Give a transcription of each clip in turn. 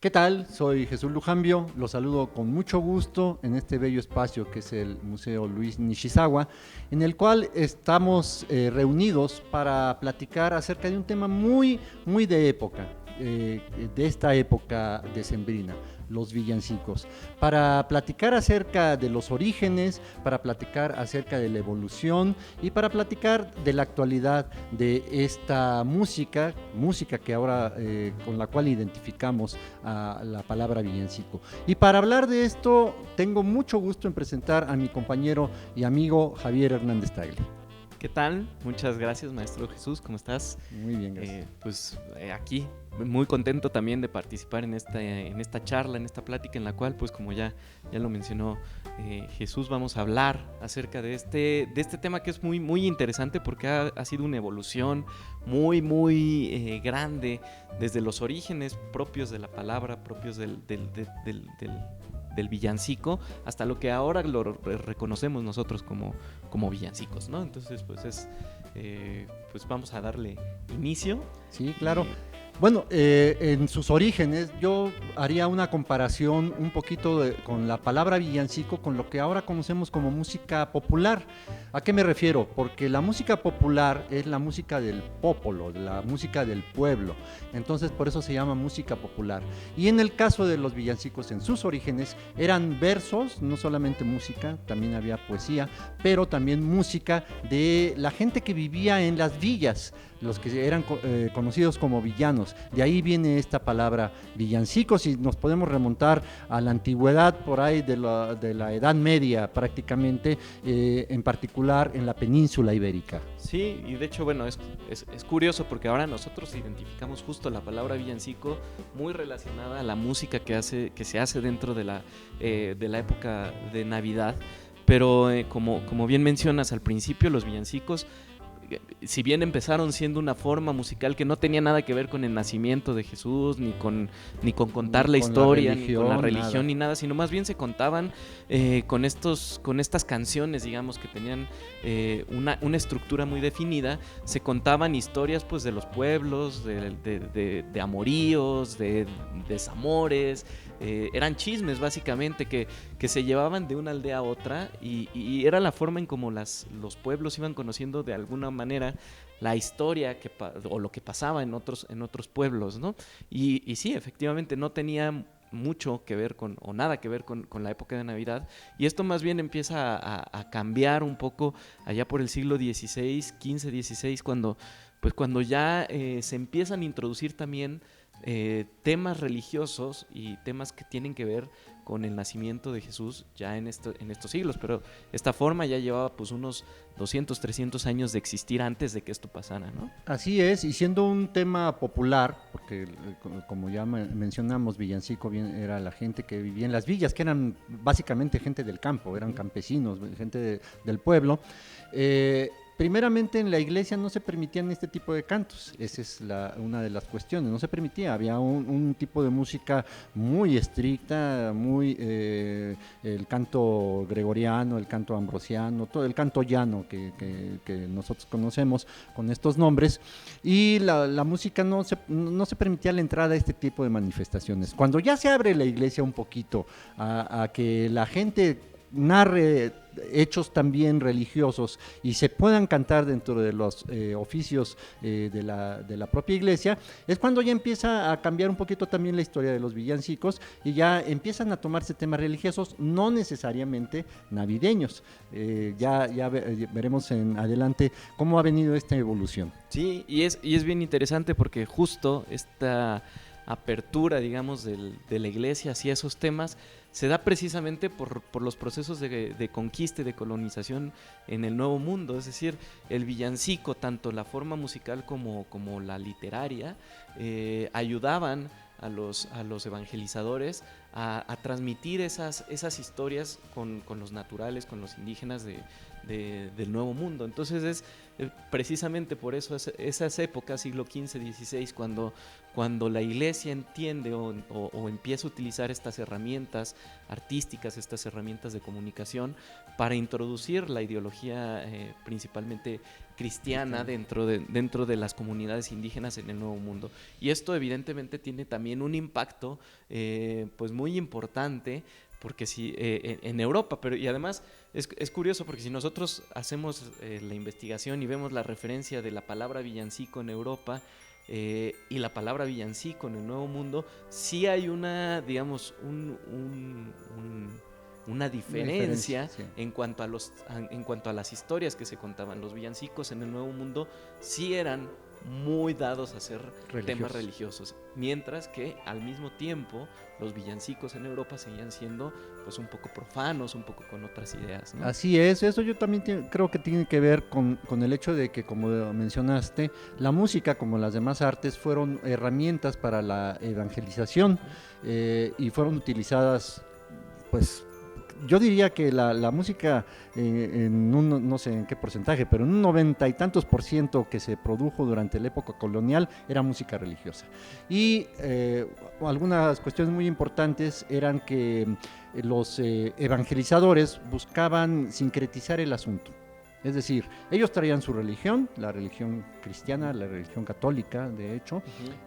¿Qué tal? Soy Jesús Lujambio, los saludo con mucho gusto en este bello espacio que es el Museo Luis Nishizawa, en el cual estamos reunidos para platicar acerca de un tema muy de época, de esta época decembrina, los villancicos, para platicar acerca de los orígenes, para platicar acerca de la evolución y para platicar de la actualidad de esta música que ahora con la cual identificamos a la palabra villancico. Y para hablar de esto, tengo mucho gusto en presentar a mi compañero y amigo Javier Hernández Tagle. ¿Qué tal? Muchas gracias, maestro Jesús, ¿cómo estás? Muy bien, gracias. Aquí, muy contento también de participar en esta charla, en esta plática en la cual, pues como ya lo mencionó Jesús, vamos a hablar acerca de este tema que es muy interesante porque ha sido una evolución muy grande desde los orígenes propios de la palabra, propios del villancico, hasta lo que ahora lo reconocemos nosotros como villancicos, ¿no? Entonces, pues vamos a darle inicio. Sí, claro. Bueno, en sus orígenes yo haría una comparación un poquito con la palabra villancico con lo que ahora conocemos como música popular. ¿A qué me refiero? Porque la música popular es la música del popolo, la música del pueblo. Entonces por eso se llama música popular. Y en el caso de los villancicos en sus orígenes eran versos, no solamente música, también había poesía, pero también música de la gente que vivía en las villas, los que eran conocidos como villanos. De ahí viene esta palabra villancicos y nos podemos remontar a la antigüedad por ahí de la Edad Media prácticamente, en particular en la península ibérica. Sí, y de hecho, bueno, es curioso porque ahora nosotros identificamos justo la palabra villancico muy relacionada a la música que se hace dentro de la época de Navidad, pero como bien mencionas al principio, los villancicos, si bien empezaron siendo una forma musical que no tenía nada que ver con el nacimiento de Jesús, ni con contar la historia, ni con la religión, ni nada, sino más bien se contaban con estas canciones, digamos, que tenían una estructura muy definida. Se contaban historias, pues, de los pueblos, de amoríos, de desamores. Eran chismes básicamente que se llevaban de una aldea a otra y era la forma en como los pueblos iban conociendo de alguna manera la historia o lo que pasaba en otros pueblos, ¿no? Y sí, efectivamente no tenía mucho que ver o nada que ver con la época de Navidad, y esto más bien empieza a cambiar un poco allá por el siglo XVI, XV, XVI, cuando ya se empiezan a introducir también temas religiosos y temas que tienen que ver con el nacimiento de Jesús ya en estos siglos, pero esta forma ya llevaba pues unos 200, 300 años de existir antes de que esto pasara, ¿no? Así es, y siendo un tema popular, porque como ya mencionamos, villancico era la gente que vivía en las villas, que eran básicamente gente del campo, eran campesinos, gente del pueblo. Primeramente en la iglesia no se permitían este tipo de cantos, esa es una de las cuestiones, no se permitía, había un tipo de música muy estricta, el canto gregoriano, el canto ambrosiano, todo el canto llano que nosotros conocemos con estos nombres, y la música no se permitía la entrada a este tipo de manifestaciones. Cuando ya se abre la iglesia un poquito a que la gente narre hechos también religiosos y se puedan cantar dentro de los oficios de la propia iglesia, es cuando ya empieza a cambiar un poquito también la historia de los villancicos y ya empiezan a tomarse temas religiosos, no necesariamente navideños. Ya veremos en adelante cómo ha venido esta evolución. Sí, y es bien interesante porque justo esta apertura, digamos, de la iglesia hacia esos temas se da precisamente por los procesos de conquista y de colonización en el Nuevo Mundo. Es decir, el villancico, tanto la forma musical como la literaria, ayudaban a los evangelizadores a transmitir esas historias con los naturales, con los indígenas del Nuevo Mundo. Entonces es precisamente por eso esas épocas, siglo XV, XVI, cuando la iglesia entiende o empieza a utilizar estas herramientas artísticas, estas herramientas de comunicación para introducir la ideología principalmente cristiana dentro de las comunidades indígenas en el Nuevo Mundo. Y esto evidentemente tiene también un impacto pues muy importante, porque en Europa, y además es curioso porque si nosotros hacemos la investigación y vemos la referencia de la palabra villancico en Europa y la palabra villancico en el Nuevo Mundo, sí hay una, digamos, una diferencia sí. en cuanto a las historias que se contaban. Los villancicos en el Nuevo Mundo sí eran muy dados a ser temas religiosos, mientras que al mismo tiempo los villancicos en Europa seguían siendo pues un poco profanos, un poco con otras ideas, ¿no? Así es, eso yo también creo que tiene que ver con el hecho de que, como mencionaste, la música, como las demás artes, fueron herramientas para la evangelización y fueron utilizadas, pues yo diría que la música en un, no sé en qué porcentaje, pero en un 90 y tantos % que se produjo durante la época colonial era música religiosa. Y algunas cuestiones muy importantes eran que los evangelizadores buscaban sincretizar el asunto. Es decir, ellos traían su religión, la religión cristiana, la religión católica, de hecho,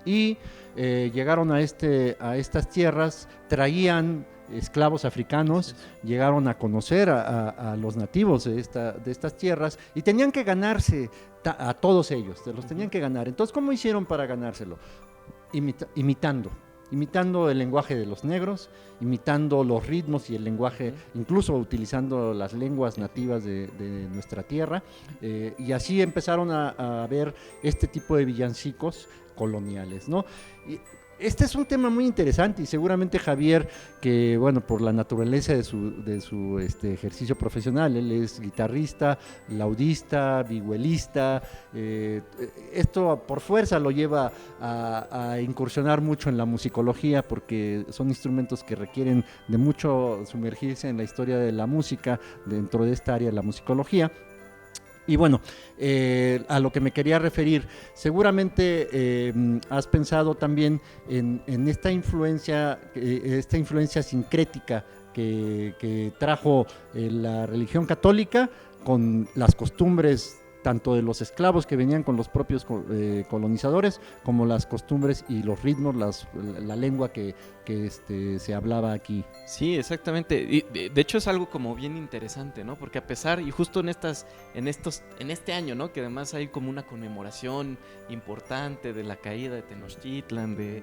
y llegaron a estas tierras, traían esclavos africanos, llegaron a conocer a los nativos de estas tierras y tenían que ganarse a todos ellos, se los tenían que ganar. Entonces, ¿cómo hicieron para ganárselo? Imitando el lenguaje de los negros, imitando los ritmos y el lenguaje, incluso utilizando las lenguas nativas de nuestra tierra, y así empezaron a ver este tipo de villancicos coloniales, ¿no? Este es un tema muy interesante y seguramente Javier, que bueno, por la naturaleza de su ejercicio profesional, él es guitarrista, laudista, vihuelista, esto por fuerza lo lleva a incursionar mucho en la musicología, porque son instrumentos que requieren de mucho sumergirse en la historia de la música dentro de esta área de la musicología. Y bueno, a lo que me quería referir, seguramente has pensado también en esta influencia sincrética que trajo la religión católica con las costumbres tanto de los esclavos que venían con los propios colonizadores, como las costumbres y los ritmos, la lengua que se hablaba aquí. Sí, exactamente. Y de hecho es algo como bien interesante, ¿no? Porque a pesar, y justo en este año, ¿no? Que además hay como una conmemoración importante de la caída de Tenochtitlan, de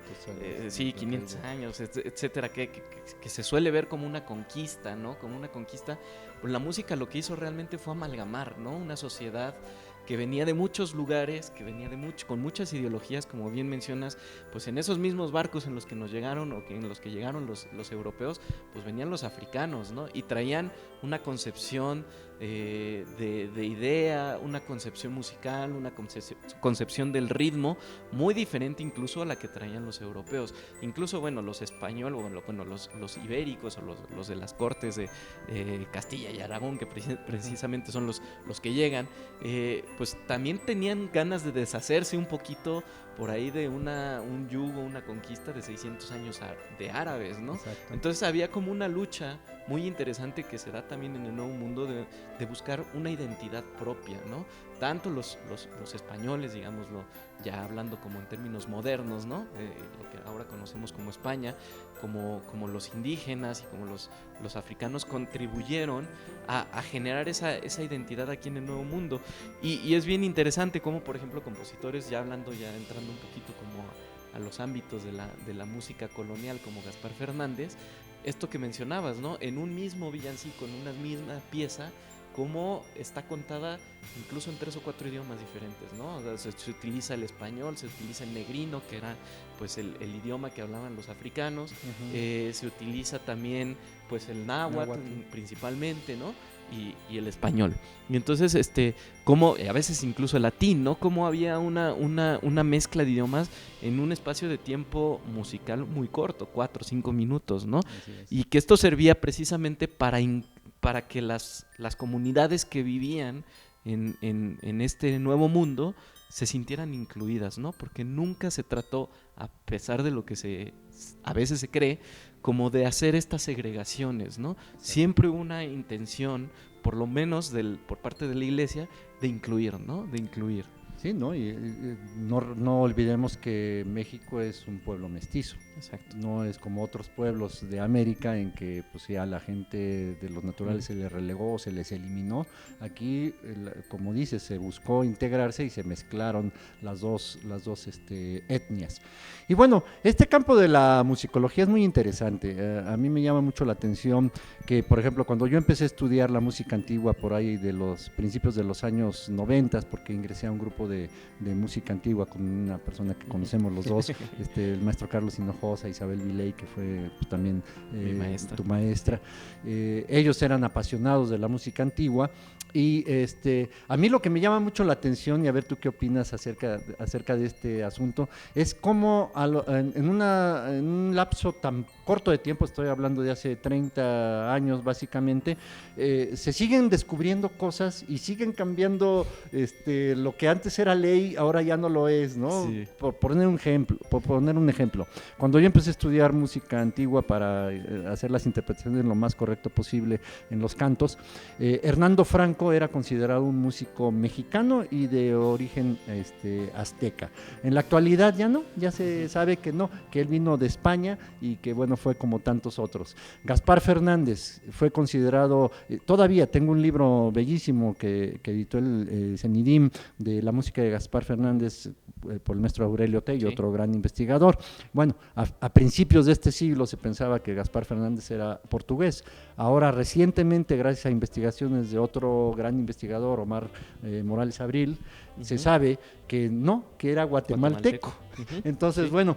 500 años, etcétera, que se suele ver como una conquista, ¿no? Como una conquista. Pues la música lo que hizo realmente fue amalgamar, ¿no? Una sociedad que venía de muchos lugares, que venía con muchas ideologías, como bien mencionas, pues en esos mismos barcos en los que nos llegaron o en los que llegaron los europeos, pues venían los africanos, ¿no? Y traían una concepción de idea, una concepción musical, una concepción del ritmo muy diferente incluso a la que traían los europeos. Incluso, bueno, los españoles, bueno, los ibéricos o los de las cortes de Castilla y Aragón, que precisamente son los que llegan, pues también tenían ganas de deshacerse un poquito por ahí de un yugo, una conquista de 600 años de árabes, ¿no? Exacto. Entonces había como una lucha muy interesante que se da también en el Nuevo Mundo de buscar una identidad propia, ¿no? Tanto los españoles, digámoslo, ya hablando como en términos modernos, ¿no? Lo que ahora conocemos como España, como los indígenas y como los africanos contribuyeron a generar esa identidad aquí en el Nuevo Mundo. Y es bien interesante como, por ejemplo, compositores, ya entrando un poquito como a los ámbitos de la música colonial, como Gaspar Fernández, esto que mencionabas, ¿no? En un mismo villancico, en una misma pieza, cómo está contada incluso en 3 o 4 idiomas diferentes, ¿no? O sea, se utiliza el español, se utiliza el negrino, que era pues el idioma que hablaban los africanos, se utiliza también pues el náhuatl principalmente, ¿no? Y el español. Y entonces, como a veces incluso el latín, ¿no? Como había una mezcla de idiomas en un espacio de tiempo musical muy corto, 4 o 5 minutos, ¿no? Y que esto servía precisamente para que las comunidades que vivían en este nuevo mundo se sintieran incluidas, ¿no? Porque nunca se trató, a pesar de lo que a veces se cree, como de hacer estas segregaciones, ¿no? Siempre hubo una intención, por lo menos por parte de la iglesia, de incluir, ¿no? De incluir. Sí, ¿no? Y no olvidemos que México es un pueblo mestizo. Exacto. No es como otros pueblos de América en que pues ya la gente de los naturales se les relegó, se les eliminó. Aquí, como dices, se buscó integrarse y se mezclaron las dos etnias. Y bueno, este campo de la musicología es muy interesante. A mí me llama mucho la atención que, por ejemplo, cuando yo empecé a estudiar la música antigua por ahí de los principios de los años 90, porque ingresé a un grupo de música antigua con una persona que conocemos los dos, el maestro Carlos Hinojosa, Isabel Viley, que fue pues, también tu maestra. Ellos eran apasionados de la música antigua y a mí lo que me llama mucho la atención, y a ver tú qué opinas acerca de este asunto, es cómo en un lapso tan corto de tiempo, estoy hablando de hace 30 años básicamente, se siguen descubriendo cosas y siguen cambiando lo que antes era ley, ahora ya no lo es, ¿no? Sí. Por poner un ejemplo, cuando yo empecé a estudiar música antigua para hacer las interpretaciones lo más correcto posible en los cantos, Hernando Franco era considerado un músico mexicano y de origen azteca. En la actualidad ya no, ya se sabe que no, que él vino de España y que bueno, fue como tantos otros. Gaspar Fernández fue considerado, todavía tengo un libro bellísimo que editó el CENIDIM de la música de Gaspar Fernández por el maestro Aurelio Tello, otro gran investigador. Bueno, a principios de este siglo se pensaba que Gaspar Fernández era portugués. Ahora recientemente, gracias a investigaciones de otro gran investigador, Omar Morales Abril, se sabe que no, que era guatemalteco. Entonces, bueno,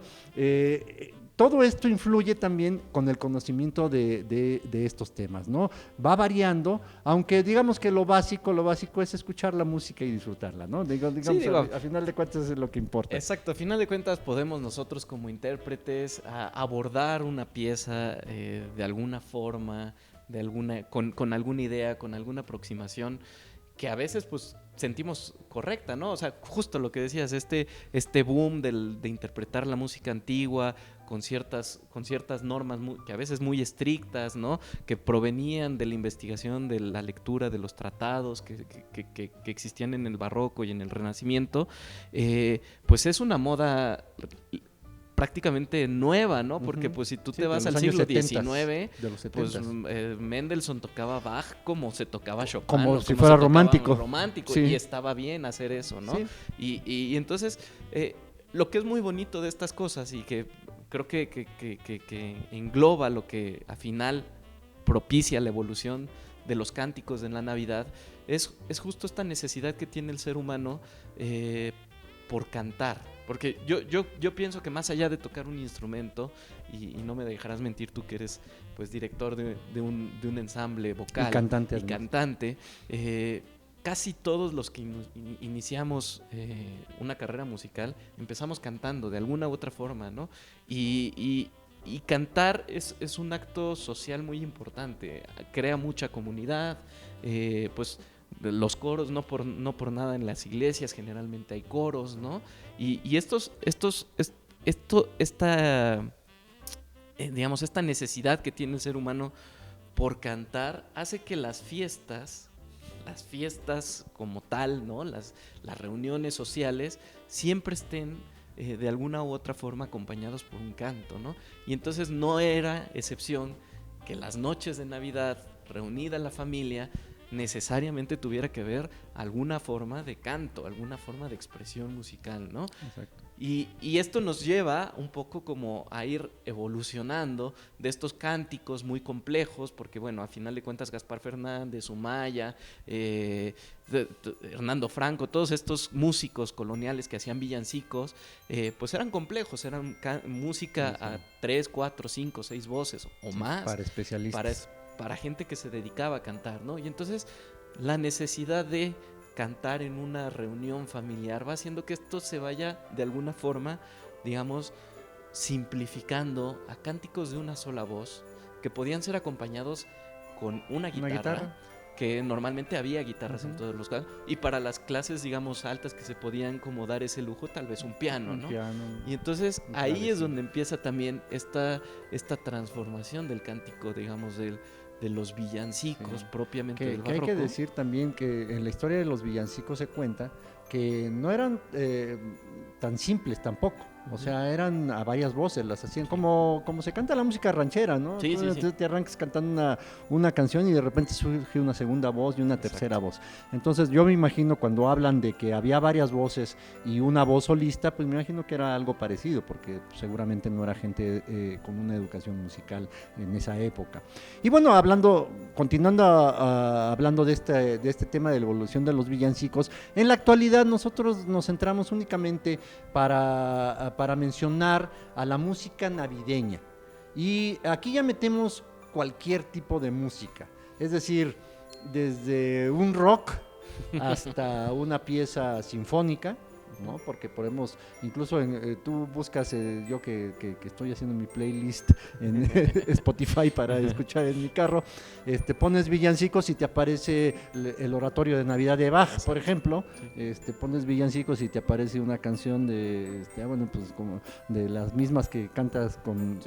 todo esto influye también con el conocimiento de estos temas, ¿no? Va variando, aunque digamos que lo básico es escuchar la música y disfrutarla, ¿no? Digamos, a final de cuentas es lo que importa. Exacto, a final de cuentas podemos nosotros como intérpretes abordar una pieza de alguna forma, con alguna idea, con alguna aproximación que a veces pues sentimos correcta, ¿no? O sea, justo lo que decías, este boom de interpretar la música antigua con ciertas normas que a veces muy estrictas, ¿no? Que provenían de la investigación, de la lectura de los tratados que existían en el Barroco y en el Renacimiento, pues es una moda prácticamente nueva, ¿no? Porque pues si tú te vas al siglo XIX, pues Mendelssohn tocaba Bach como se tocaba Chopin, como si fuera romántico, sí. Y estaba bien hacer eso, ¿no? Sí. Y entonces lo que es muy bonito de estas cosas y que creo que engloba lo que al final propicia la evolución de los cánticos en la Navidad es justo esta necesidad que tiene el ser humano por cantar. Porque yo pienso que más allá de tocar un instrumento, y no me dejarás mentir tú que eres pues director de un ensamble vocal y cantante, casi todos los que iniciamos una carrera musical empezamos cantando de alguna u otra forma, ¿no? Y cantar es un acto social muy importante, crea mucha comunidad, pues los coros, no por nada en las iglesias generalmente hay coros, ¿no? Y esta necesidad que tiene el ser humano por cantar hace que las fiestas como tal, ¿no? Las reuniones sociales siempre estén de alguna u otra forma acompañados por un canto, ¿no? Y entonces no era excepción que las noches de Navidad, reunida la familia, necesariamente tuviera que ver alguna forma de canto, alguna forma de expresión musical, ¿no? Exacto. Y esto nos lleva un poco como a ir evolucionando de estos cánticos muy complejos, porque bueno, a final de cuentas Gaspar Fernández, Umaya, Hernando Franco, todos estos músicos coloniales que hacían villancicos, pues eran complejos, eran música a 3, 4, 5, 6 voces o más. Para especialistas. Para gente que se dedicaba a cantar, ¿no? Y entonces la necesidad de cantar en una reunión familiar va haciendo que esto se vaya de alguna forma, digamos, simplificando a cánticos de una sola voz que podían ser acompañados con una guitarra. que normalmente había guitarras en todos los casos, y para las clases, digamos, altas que se podían como dar ese lujo, tal vez un piano, ¿no? Y entonces ahí es donde empieza también esta transformación del cántico, digamos, de los villancicos propiamente del que hay barroco. que decir también que en la historia de los villancicos se cuenta que no eran tan simples tampoco. O sea, eran a varias voces, las hacían como se canta la música ranchera, ¿no? Sí, Tú te arrancas cantando una canción y de repente surge una segunda voz y una tercera voz. Entonces yo me imagino cuando hablan de que había varias voces y una voz solista, pues me imagino que era algo parecido, porque seguramente no era gente con una educación musical en esa época. Y bueno, continuando hablando de este tema de la evolución de los villancicos, en la actualidad nosotros nos centramos únicamente para mencionar a la música navideña. Y aquí ya metemos cualquier tipo de música, es decir, desde un rock hasta una pieza sinfónica, ¿no? Porque podemos, incluso tú buscas, yo que estoy haciendo mi playlist en Spotify para escuchar en mi carro, pones villancicos y te aparece el oratorio de Navidad de Bach, por ejemplo, pones villancicos y te aparece una canción de, bueno, pues como de las mismas que cantas con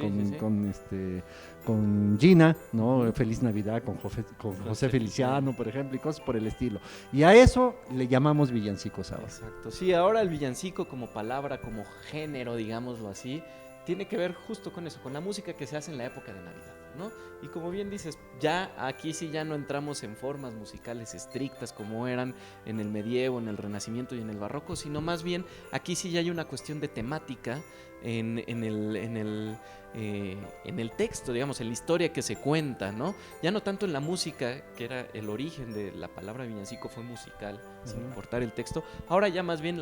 Gina, ¿no? Feliz Navidad con José Feliciano, por ejemplo, y cosas por el estilo. Y a eso le llamamos villancicos ahora. Exacto. Sí, ahora el villancico como palabra, como género, digámoslo así, tiene que ver justo con eso, con la música que se hace en la época de Navidad, ¿no? Y como bien dices, ya aquí sí ya no entramos en formas musicales estrictas como eran en el medievo, en el Renacimiento y en el Barroco, sino más bien aquí sí ya hay una cuestión de temática en el texto, digamos, en la historia que se cuenta, ¿no? Ya no tanto en la música, que era el origen de la palabra villancico, fue musical, sin importar el texto. Ahora ya más bien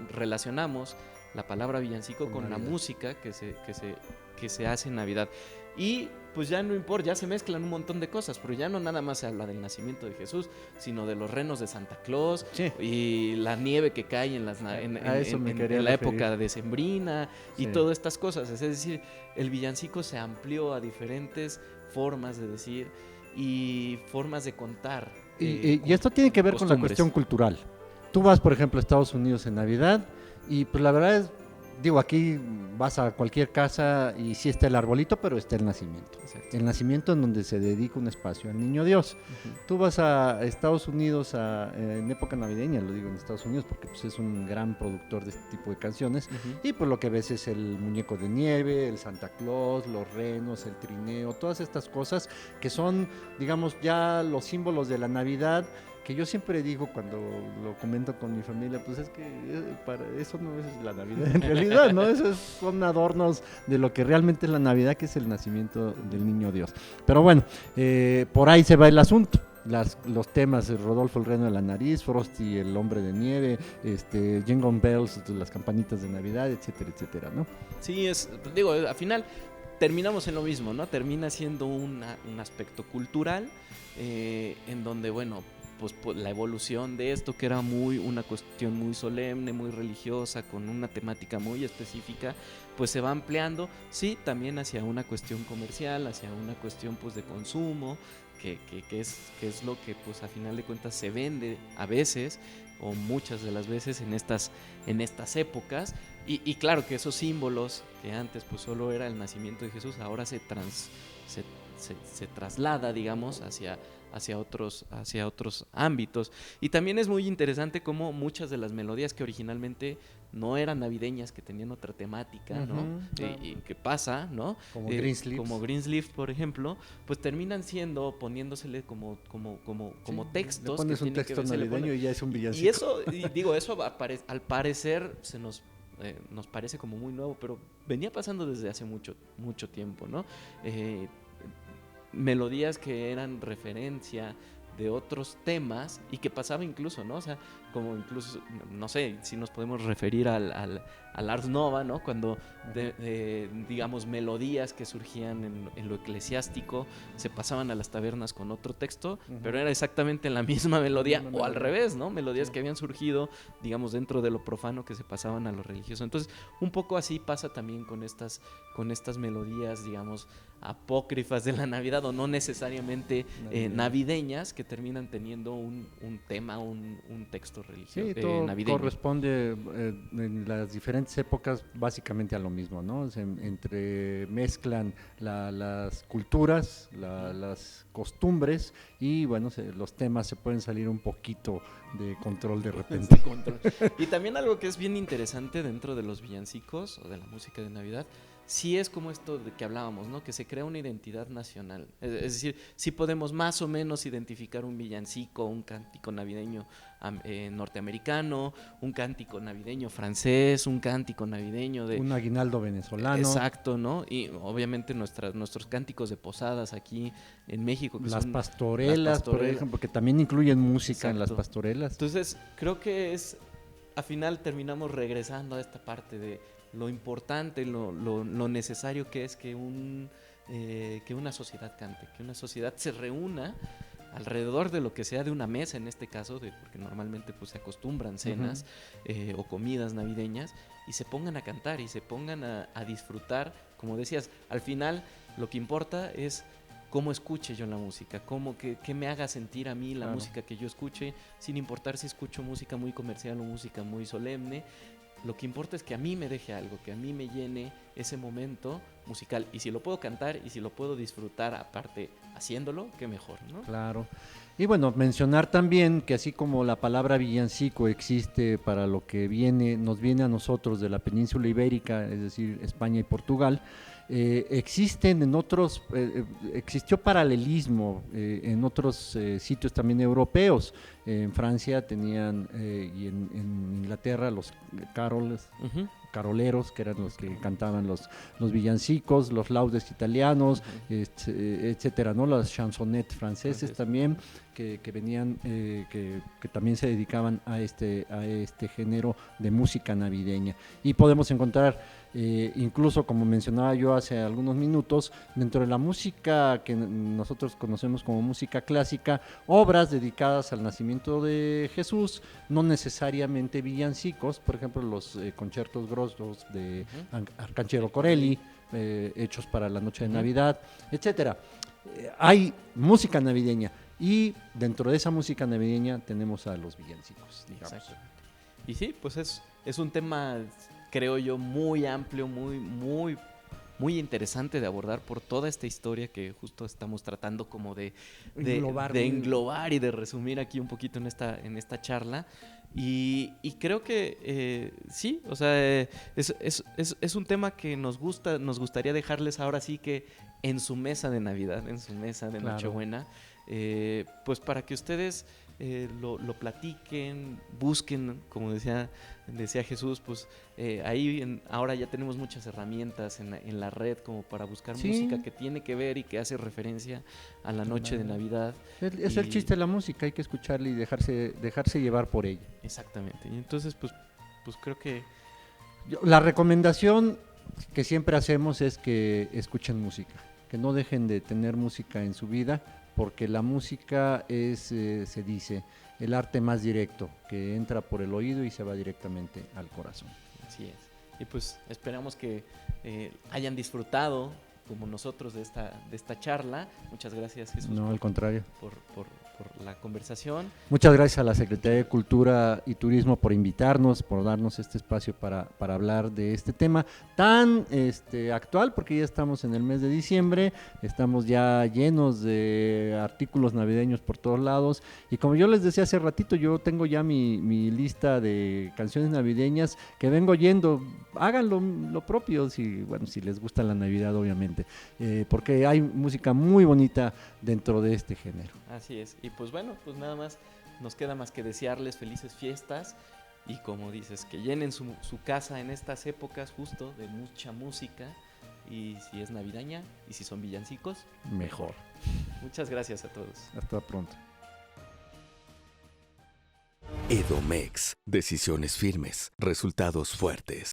relacionamos la palabra villancico con la música que se hace en Navidad. Y pues ya no importa, ya se mezclan un montón de cosas, pero ya no nada más se habla del nacimiento de Jesús, sino de los renos de Santa Claus y la nieve que cae en la época decembrina y todas estas cosas. Es decir, el villancico se amplió a diferentes formas de decir y formas de contar. Y esto tiene que ver con la cuestión cultural. Tú vas, por ejemplo, a Estados Unidos en Navidad y pues la verdad es, digo, aquí vas a cualquier casa y sí está el arbolito, pero está el nacimiento. Exacto. El nacimiento en donde se dedica un espacio al niño Dios. Tú vas a Estados Unidos en época navideña, lo digo en Estados Unidos porque pues, es un gran productor de este tipo de canciones, y pues lo que ves es el muñeco de nieve, el Santa Claus, los renos, el trineo, todas estas cosas que son, digamos, ya los símbolos de la Navidad, que yo siempre digo cuando lo comento con mi familia, pues es que para eso no es la Navidad en realidad, ¿no? Esos son adornos de lo que realmente es la Navidad, que es el nacimiento del niño Dios. Pero bueno, por ahí se va el asunto. Los temas, Rodolfo el reno de la nariz, Frosty el hombre de nieve, Jingle Bells, las campanitas de Navidad, etcétera, etcétera, ¿no? Sí, digo, al final terminamos en lo mismo, ¿no? Termina siendo un aspecto cultural en donde, bueno, pues la evolución de esto, que era una cuestión muy solemne, muy religiosa, con una temática muy específica, pues se va ampliando, sí, también hacia una cuestión comercial, hacia una cuestión pues de consumo, que es lo que pues a final de cuentas se vende a veces, o muchas de las veces en estas épocas, y claro que esos símbolos que antes pues solo era el nacimiento de Jesús, ahora se traslada, digamos, hacia otros ámbitos. Y también es muy interesante cómo muchas de las melodías que originalmente no eran navideñas, que tenían otra temática, ¿no? Y que pasa, ¿no? Como Greensleeves, por ejemplo, pues terminan poniéndosele como textos. Le pones un texto navideño y ya es un villancico. Y eso, digo, eso al parecer nos parece como muy nuevo, pero venía pasando desde hace mucho tiempo, ¿no? Melodías que eran referencia de otros temas y que pasaba incluso, ¿no? O sea, como incluso, no sé, si nos podemos referir al al Ars Nova, ¿no? Cuando, digamos, melodías que surgían en lo eclesiástico se pasaban a las tabernas con otro texto, pero era exactamente la misma melodía, o al revés, ¿no? Melodías que habían surgido, digamos, dentro de lo profano que se pasaban a lo religioso. Entonces, un poco así pasa también con estas melodías, digamos, apócrifas de la Navidad, o no necesariamente navideñas, que terminan teniendo un tema, un texto religioso, sí, todo navideño. corresponde en las diferentes épocas básicamente a lo mismo, ¿no? Se entremezclan las culturas, las costumbres, y bueno, los temas se pueden salir un poquito de control de repente. Y también algo que es bien interesante dentro de los villancicos o de la música de Navidad, sí es como esto de que hablábamos, ¿no? Que se crea una identidad nacional. Es decir, sí podemos más o menos identificar un villancico, un cántico navideño norteamericano, un cántico navideño francés, un cántico navideño de... Un aguinaldo venezolano. Exacto, ¿no? Y obviamente nuestros cánticos de posadas aquí en México. Que las son pastorelas, por ejemplo, que también incluyen música. Exacto. En las pastorelas. Entonces, creo que al final terminamos regresando a esta parte de lo importante, lo necesario que es que una sociedad cante, que una sociedad se reúna alrededor de lo que sea, de una mesa en este caso, porque normalmente pues se acostumbran cenas o comidas navideñas, y se pongan a cantar y se pongan a disfrutar. Como decías, al final lo que importa es cómo escuche yo la música, qué me haga sentir a mí la música que yo escuche, sin importar si escucho música muy comercial o música muy solemne. Lo que importa es que a mí me deje algo, que a mí me llene ese momento musical. Y si lo puedo cantar y si lo puedo disfrutar aparte haciéndolo, qué mejor, ¿no? Claro. Y bueno, mencionar también que así como la palabra villancico existe para lo que nos viene a nosotros de la península ibérica, es decir, España y Portugal, existen en otros, existió paralelismo en otros sitios también europeos. En Francia tenían y en Inglaterra los caroleros, que eran los que cantaban los villancicos, los laudes italianos, etcétera, ¿no? Las chansonnettes franceses también, que venían, que también se dedicaban a este género de música navideña. Y podemos encontrar incluso, como mencionaba yo hace algunos minutos, dentro de la música que nosotros conocemos como música clásica, obras dedicadas al nacimiento de Jesús, no necesariamente villancicos, por ejemplo los conciertos grosos de Arcangelo Corelli, hechos para la noche de Navidad, etcétera. Hay música navideña, y dentro de esa música navideña tenemos a los villancicos, digamos. Exacto. Y sí, pues es un tema, creo yo, muy amplio, muy interesante de abordar por toda esta historia que justo estamos tratando como de englobar y de resumir aquí un poquito en esta charla. Y creo que sí, o sea, es un tema que nos gustaría dejarles ahora sí que en su mesa de Navidad, en su mesa de Nochebuena, pues para que ustedes lo platiquen, busquen, como decía Jesús, pues ahí ahora ya tenemos muchas herramientas en la red como para buscar música que tiene que ver y que hace referencia a la noche de Navidad. Es el chiste de la música, hay que escucharla y dejarse llevar por ella. Exactamente, y entonces pues creo que... La recomendación que siempre hacemos es que escuchen música, que no dejen de tener música en su vida, porque la música es, se dice, el arte más directo, que entra por el oído y se va directamente al corazón. Así es. Y pues esperamos que hayan disfrutado como nosotros de esta charla. Muchas gracias, Jesús. No, al contrario. Por la conversación. Muchas gracias a la Secretaría de Cultura y Turismo por invitarnos, por darnos este espacio para hablar de este tema tan actual, porque ya estamos en el mes de diciembre, estamos ya llenos de artículos navideños por todos lados, y como yo les decía hace ratito, yo tengo ya mi lista de canciones navideñas que vengo oyendo. Hagan lo propio, si les gusta la Navidad, obviamente, porque hay música muy bonita dentro de este género. Así es, y pues bueno, pues nada más nos queda más que desearles felices fiestas, y como dices, que llenen su casa en estas épocas justo de mucha música, y si es navideña y si son villancicos, mejor. Muchas gracias a todos. Hasta pronto. Edomex, decisiones firmes, resultados fuertes.